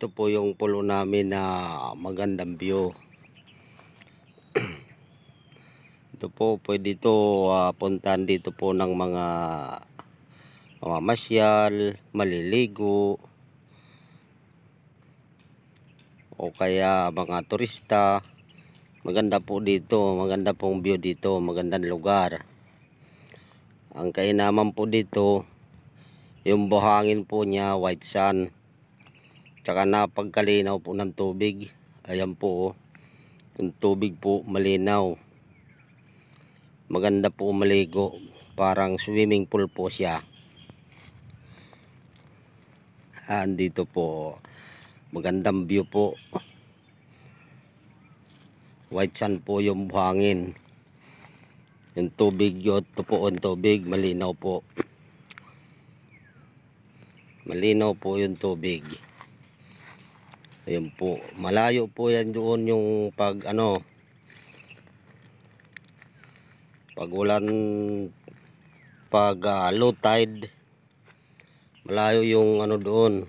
ito po yung pulo namin na magandang view. Ito po, pwede ito puntahan dito po ng mga mamamasyal, maliligo, o kaya mga turista. Maganda po dito, maganda pong view dito, magandang lugar. Ang kainaman po dito, yung buhangin po niya, white sand, tsaka napagkalinaw po ng tubig. Ayan po, yung tubig po malinaw. Maganda po maligo, parang swimming pool po siya. Andito po, magandang view po. White sand po yung buhangin. Yung tubig, ito po yung tubig, malinaw po. Malinaw po yung tubig. Ayun po, malayo po yan doon yung pag low tide, malayo yung doon,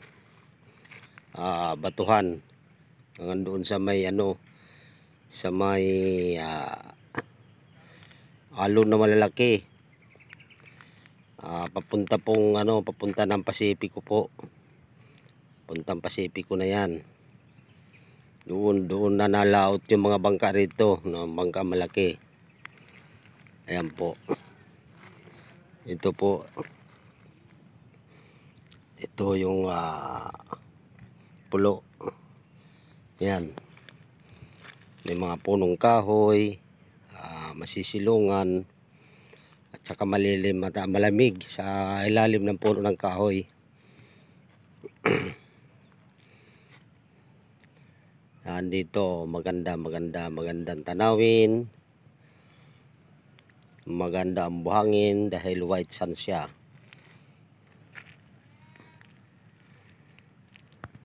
batuhan hanggang doon sa may alon na malalaki, papunta ng Pasipiko po, puntang Pasipiko na yan. Doon na nalaot yung mga bangka rito, bangka malaki. Ayan po. Ito po, ito yung pulo. Yan, may mga punong kahoy, masisilungan, at saka malilim at malamig sa ilalim ng puno ng kahoy. Dito magandang tanawin, maganda ang buhangin dahil white sand siya.